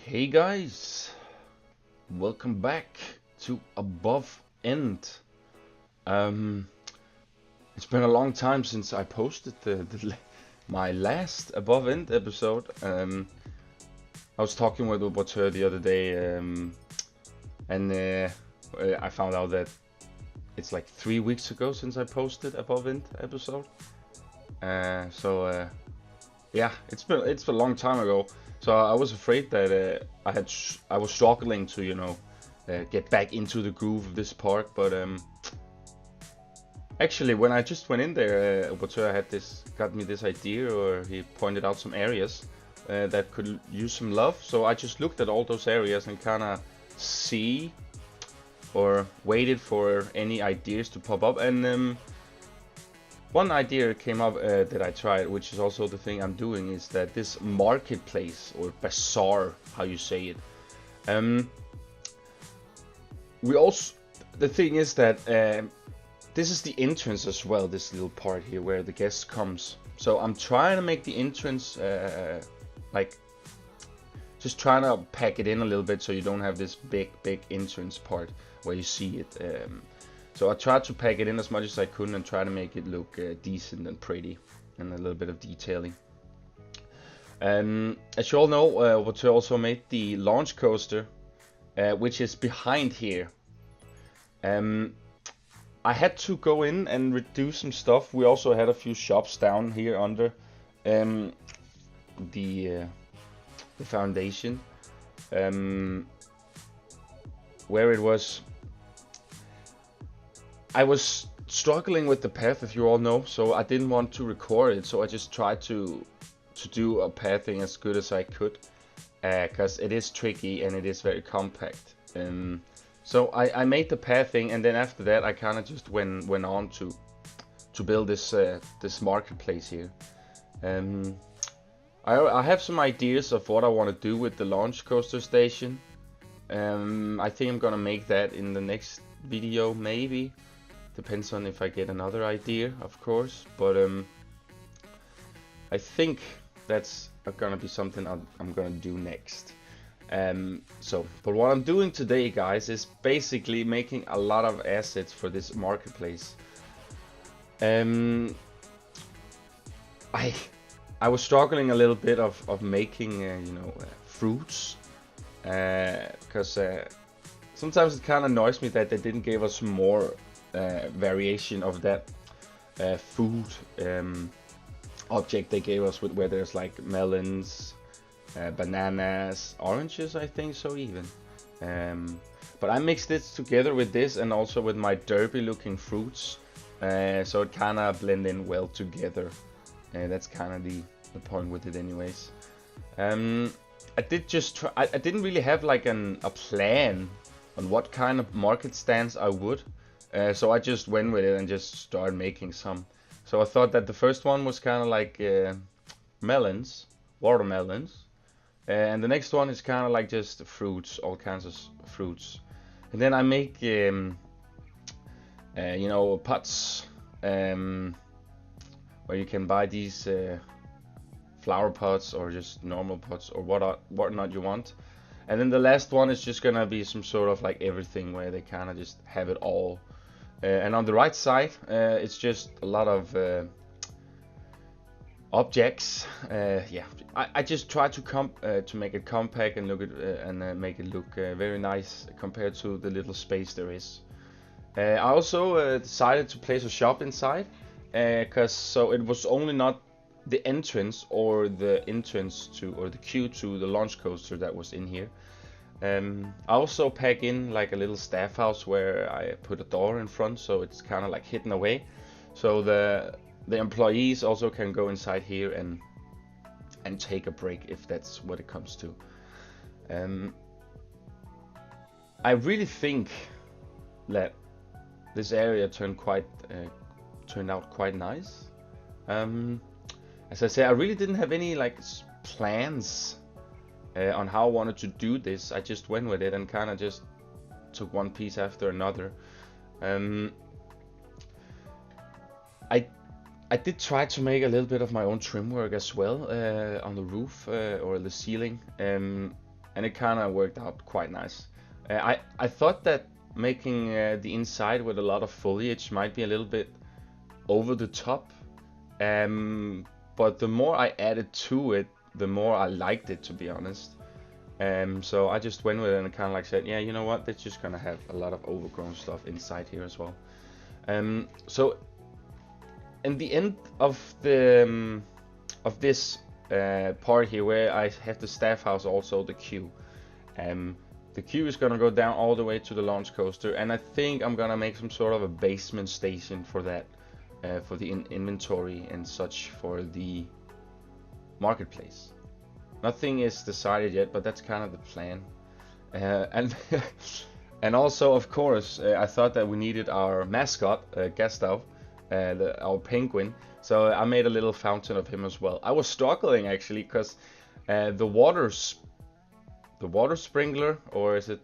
Hey guys, welcome back to Above End. Um, it's been a long time since I posted my last Above End episode. I was talking with Ubertur the other day, and I found out that it's like 3 weeks ago since I posted Above End episode. Yeah, it's a long time ago. So I was afraid that I was struggling to get back into the groove of this part, but actually when I just went in there, Oberteur got me this idea, or he pointed out some areas that could use some love. So I just looked at all those areas and kind of see or waited for any ideas to pop up, and one idea came up that I tried, which is also the thing I'm doing, is that this marketplace, or bazaar, how you say it. The thing is that this is the entrance as well, this little part here where the guest comes. So I'm trying to make the entrance just trying to pack it in a little bit so you don't have this big entrance part where you see it. So I tried to pack it in as much as I could and try to make it look decent and pretty, and a little bit of detailing. As you all know, Water also made the launch coaster, which is behind here. I had to go in and reduce some stuff. We also had a few shops down here under the foundation, where it was. I was struggling with the path, if you all know, so I didn't want to record it, so I just tried to do a pathing as good as I could, because it is tricky and it is very compact. So I made the pathing, and then after that I kind of just went on to build this marketplace here. I have some ideas of what I want to do with the launch coaster station. I think I'm gonna make that in the next video, maybe. Depends on if I get another idea, of course, but I think that's gonna be something I'm gonna do next. But what I'm doing today, guys, is basically making a lot of assets for this marketplace. I was struggling a little bit of making fruits, because sometimes it kind of annoys me that they didn't give us more variation of that food object they gave us, where there's like melons, bananas, oranges, I think so even. But I mixed it together with this and also with my derby looking fruits, so it kind of blend in well together. That's kind of the point with it anyways. I did just try. I didn't really have like a plan on what kind of market stands I would. So I just went with it and just started making some. So I thought that the first one was kind of like melons, watermelons, and the next one is kind of like just fruits, all kinds of fruits. And then I make pots, where you can buy these flower pots or just normal pots or whatnot you want. And then the last one is just gonna be some sort of like everything, where they kind of just have it all. And on the right side, it's just a lot of objects. Yeah, I just try to make it compact and make it look very nice compared to the little space there is. I also decided to place a shop inside, so it was only not the entrance or the queue to the launch coaster that was in here. I also pack in like a little staff house where I put a door in front, so it's kind of like hidden away, so the employees also can go inside here and take a break if that's what it comes to. I really think that this area turned out quite nice. As I say, I really didn't have any like plans on how I wanted to do this. I just went with it and kind of just took one piece after another. I did try to make a little bit of my own trim work as well, on the roof or the ceiling, and it kind of worked out quite nice. I thought that making the inside with a lot of foliage might be a little bit over the top, but the more I added to it, the more I liked it, to be honest. So I just went with it and kind of like said, yeah, you know what, they're just gonna have a lot of overgrown stuff inside here as well. So in the end of the of this part here, where I have the staff house, also the queue. The queue is gonna go down all the way to the launch coaster, and I think I'm gonna make some sort of a basement station for that, for the inventory and such for the marketplace. Nothing is decided yet, but that's kind of the plan. And and also, of course, I thought that we needed our mascot, Gustav, our penguin. So I made a little fountain of him as well. I was struggling actually, because the water sprinkler, or is it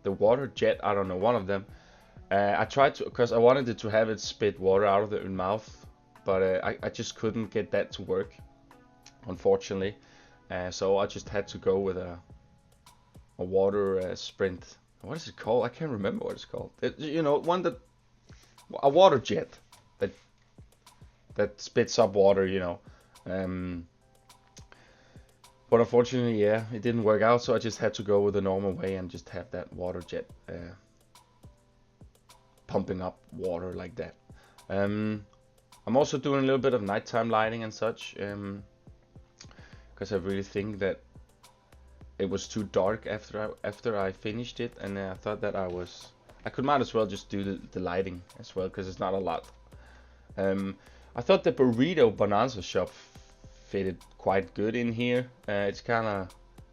the water jet? I don't know, one of them. I tried to, because I wanted it to have it spit water out of the mouth, but I just couldn't get that to work, unfortunately. So I just had to go with a water sprint. What is it called? I can't remember what it's called. You know, a water jet that spits up water, you know. But unfortunately, yeah, it didn't work out, so I just had to go with the normal way and just have that water jet pumping up water like that. I'm also doing a little bit of nighttime lighting and such, because I really think that it was too dark after I finished it, and I thought that I might as well just do the lighting as well, because it's not a lot. I thought the burrito bonanza shop fitted quite good in here. It's kind of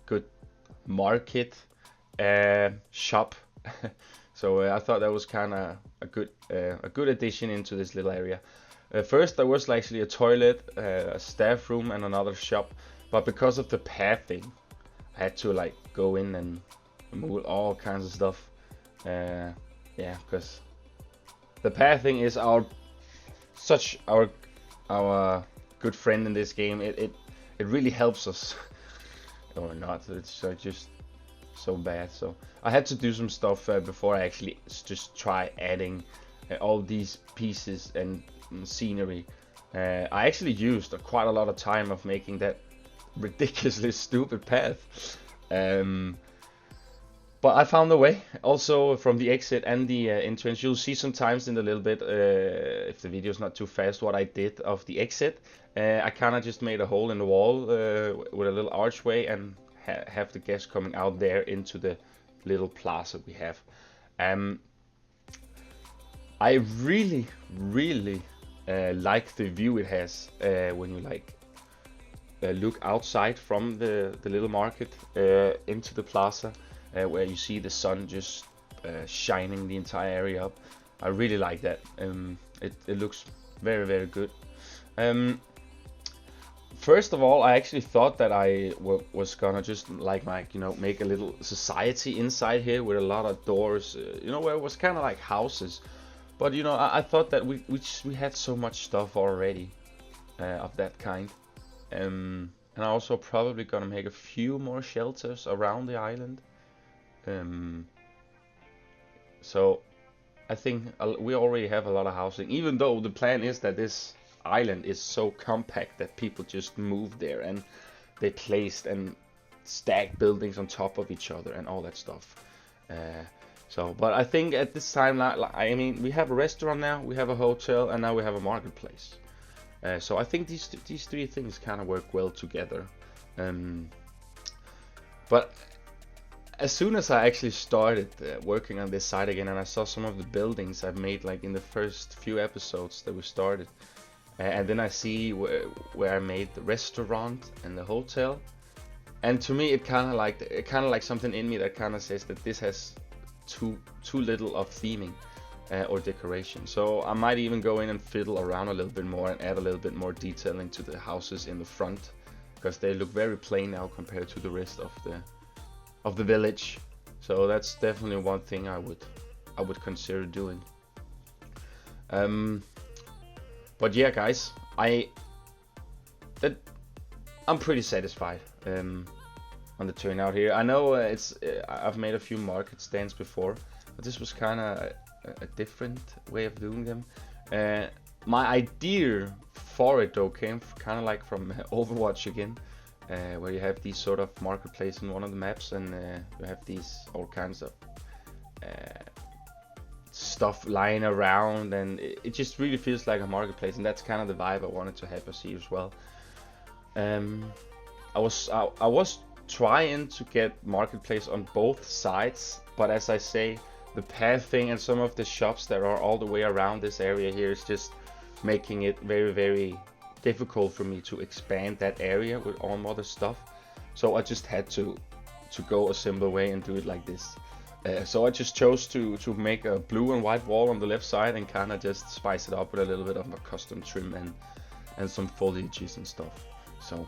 good market shop, so I thought that was kind of a good addition into this little area. First there was actually a toilet, a staff room, and another shop, but because of the pathing, I had to like go in and move all kinds of stuff. Yeah, because the pathing is our good friend in this game. It really helps us. Or not, it's just so bad. So I had to do some stuff before I actually just try adding all these pieces and scenery. I actually used quite a lot of time of making that ridiculously stupid path. But I found a way, also from the exit and the entrance. You'll see sometimes in a little bit, if the video's not too fast, what I did of the exit. I kind of just made a hole in the wall with a little archway, and have the guests coming out there into the little plaza we have. I really like the view it has when you like look outside from the little market into the plaza. Where you see the sun just shining the entire area up. I really like that. It looks very good. First of all, I actually thought that I was gonna just like make a little society inside here with a lot of doors, where it was kind of like houses. But I thought that we had so much stuff already of that kind. And I also probably gonna make a few more shelters around the island. So I think we already have a lot of housing, even though the plan is that this island is so compact that people just moved there and they placed and stacked buildings on top of each other and all that stuff. But I think at this time, I mean, we have a restaurant now, we have a hotel, and now we have a marketplace. So I think these three things kind of work well together. But as soon as I actually started working on this site again, and I saw some of the buildings I've made like in the first few episodes that we started, and then I see where I made the restaurant and the hotel, and to me it kind of like something in me that kind of says that this has too little of theming or decoration. So I might even go in and fiddle around a little bit more and add a little bit more detail into the houses in the front, because they look very plain now compared to the rest of the village. So that's definitely one thing I would consider doing. But yeah, guys, I'm pretty satisfied. I'm on the turnout here. I know I've made a few market stands before, but this was kind of a different way of doing them. My idea for it though came kind of like from Overwatch again, where you have these sort of marketplace in one of the maps, and you have these all kinds of stuff lying around, and it just really feels like a marketplace, and that's kind of the vibe I wanted to have us here as well. I was trying to get marketplace on both sides, but as I say, the pathing and some of the shops that are all the way around this area here is just making it very, very difficult for me to expand that area with all other stuff. So I just had to go a simple way and do it like this. So I just chose to make a blue and white wall on the left side and kind of just spice it up with a little bit of a custom trim and some foliages and stuff. So,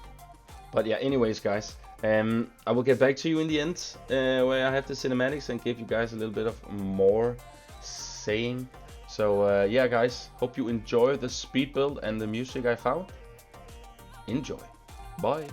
but yeah, anyways guys, I will get back to you in the end where I have the cinematics and give you guys a little bit of more saying. So yeah guys, hope you enjoy the speed build and the music I found. Enjoy. Bye.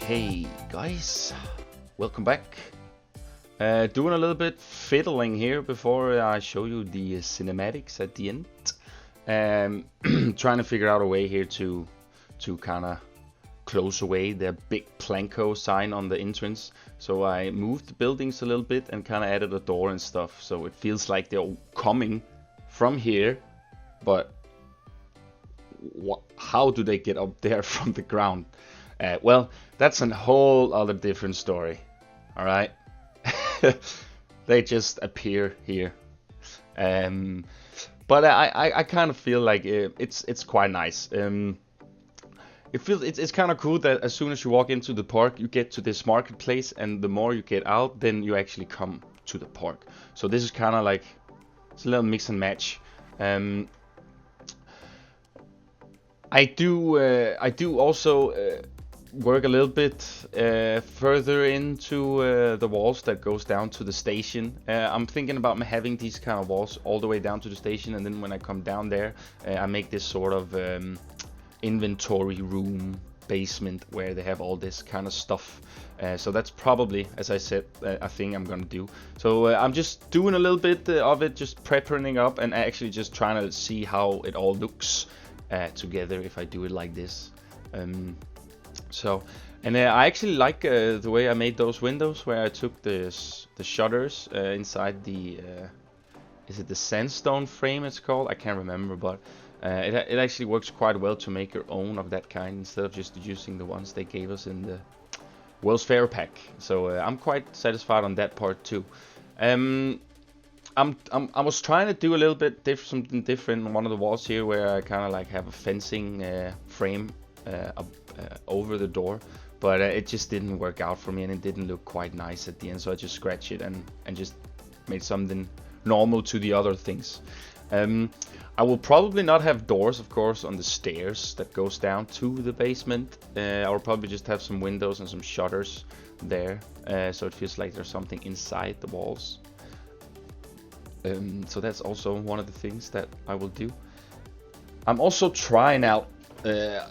Hey guys, welcome back. Doing a little bit fiddling here before I show you the cinematics at the end. Trying to figure out a way here to kind of close away the big Planko sign on the entrance. So I moved the buildings a little bit and kind of added a door and stuff, so it feels like they're coming from here, but how do they get up there from the ground? Well, that's a whole other different story. All right, they just appear here. But I kind of feel like it's quite nice. It's kind of cool that as soon as you walk into the park, you get to this marketplace, and the more you get out, then you actually come to the park. So this is kind of like it's a little mix and match. I do also work a little bit further into the walls that goes down to the station. I'm thinking about having these kind of walls all the way down to the station, and then when I come down there, I make this sort of inventory room basement where they have all this kind of stuff. So that's probably, as I said, a thing I'm gonna do. So I'm just doing a little bit of it, just prepping up, and actually just trying to see how it all looks together if I do it like this. I actually like the way I made those windows, where I took the shutters inside the is it the sandstone frame it's called? I can't remember, but it actually works quite well to make your own of that kind instead of just using the ones they gave us in the World's Fair pack. So I'm quite satisfied on that part too. I was trying to do a little bit something different on one of the walls here, where I kind of like have a fencing frame over the door, but it just didn't work out for me, and it didn't look quite nice at the end, so I just scratched it and just made something normal to the other things. I will probably not have doors, of course, on the stairs that goes down to the basement. I will probably just have some windows and some shutters there, so it feels like there's something inside the walls. So that's also one of the things that I will do. I'm also trying out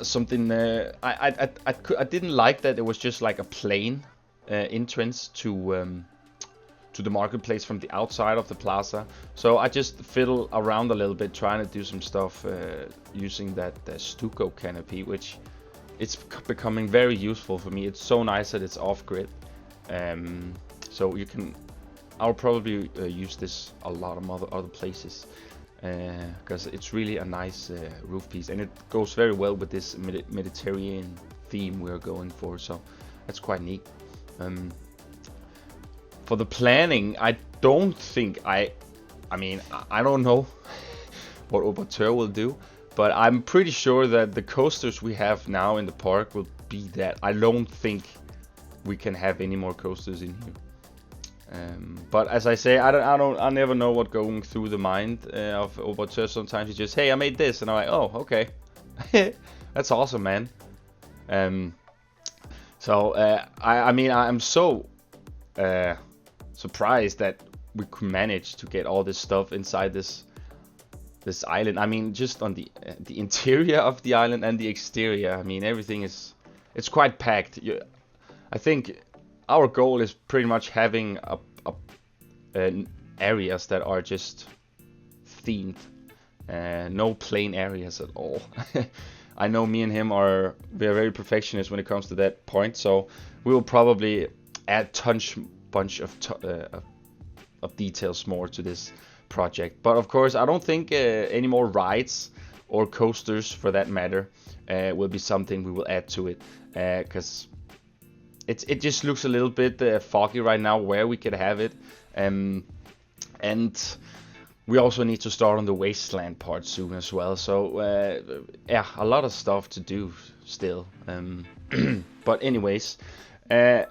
something. I didn't like that it was just like a plain entrance to the marketplace from the outside of the plaza. So I just fiddle around a little bit, trying to do some stuff using that stucco canopy, which it's becoming very useful for me. It's so nice that it's off grid. So you can. I'll probably use this a lot of other places, because it's really a nice roof piece, and it goes very well with this Mediterranean theme we're going for, so that's quite neat. For the planning, I don't think I don't know what Oberteur will do, but I'm pretty sure that the coasters we have now in the park will be that. I don't think we can have any more coasters in here. But as I say, I never know what going through the mind of Oberteur. Sometimes you just, hey, I made this, and I'm like, oh, okay, that's awesome, man. I'm so surprised that we could manage to get all this stuff inside this island. I mean, just on the interior of the island and the exterior. I mean, everything it's quite packed. I think our goal is pretty much having areas that are just themed, no plain areas at all. I know me and him we are very perfectionist when it comes to that point, so we will probably add bunch of details more to this project. But of course, I don't think any more rides or coasters, for that matter, will be something we will add to it, because it just looks a little bit foggy right now where we could have it, and we also need to start on the wasteland part soon as well. So yeah, a lot of stuff to do still. But anyways, I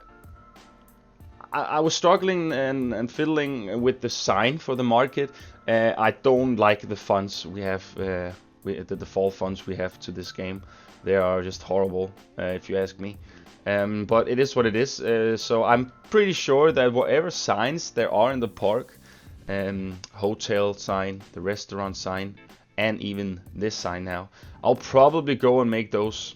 was struggling and fiddling with the sign for the market. I don't like the fonts we have, the default fonts we have to this game. They are just horrible, if you ask me. But it is what it is. So I'm pretty sure that whatever signs there are in the park, hotel sign, the restaurant sign, and even this sign now, I'll probably go and make those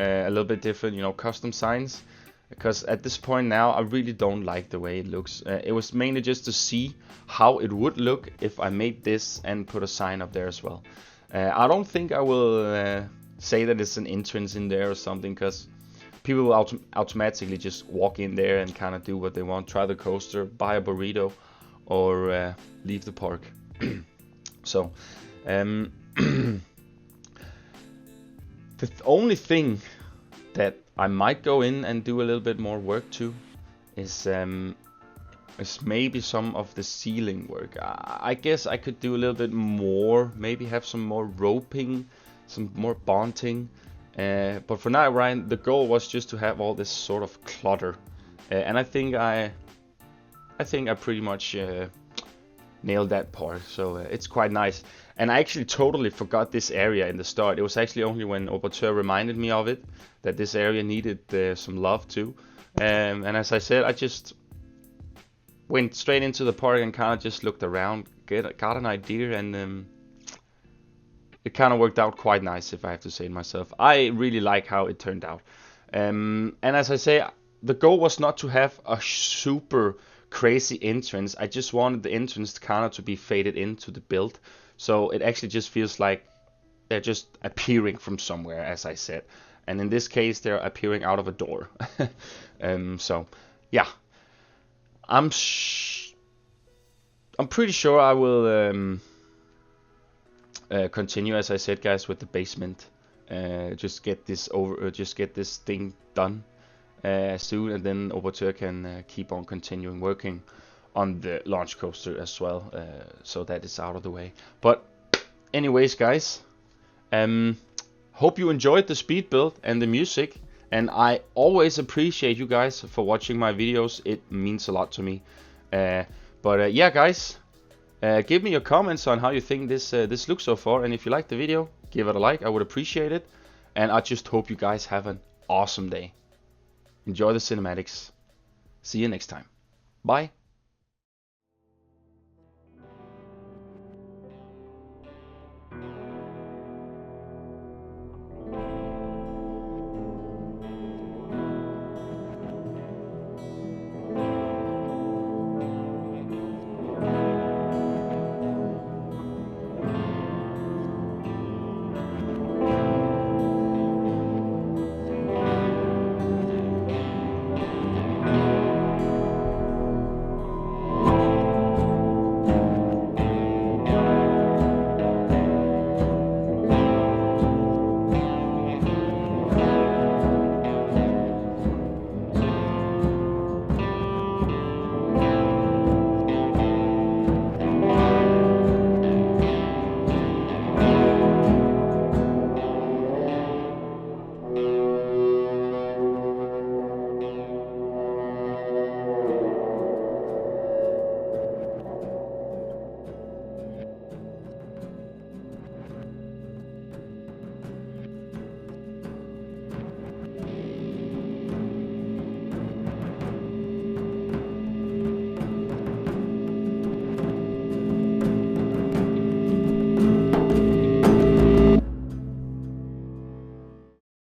a little bit different, you know, custom signs. Because at this point now, I really don't like the way it looks. It was mainly just to see how it would look if I made this and put a sign up there as well. I don't think I will say that it's an entrance in there or something, because people will automatically just walk in there and kind of do what they want. Try the coaster, buy a burrito, or leave the park. So, the only thing that I might go in and do a little bit more work to is maybe some of the ceiling work. I guess I could do a little bit more, maybe have some more roping, some more bonding. But for now, Ryan, the goal was just to have all this sort of clutter, and I think I pretty much nailed that part. So it's quite nice. And I actually totally forgot this area in the start. It was actually only when Operatør reminded me of it that this area needed some love too. And as I said, I just went straight into the park and kind of just looked around, got an idea, and it kind of worked out quite nice, if I have to say it myself. I really like how it turned out. And as I say, the goal was not to have a super crazy entrance. I just wanted the entrance kind of to be faded into the build. So it actually just feels like they're just appearing from somewhere, as I said. And in this case, they're appearing out of a door. So, yeah. I'm pretty sure I will continue, as I said, guys, with the basement. Just get this thing done soon, and then Operatør can keep on continuing working on the launch coaster as well, so that is out of the way. But anyways, guys, hope you enjoyed the speed build and the music, and I always appreciate you guys for watching my videos. It means a lot to me. But yeah, guys, give me your comments on how you think this looks so far, and if you like the video, give it a like. I would appreciate it, and I just hope you guys have an awesome day. Enjoy the cinematics. See you next time. Bye.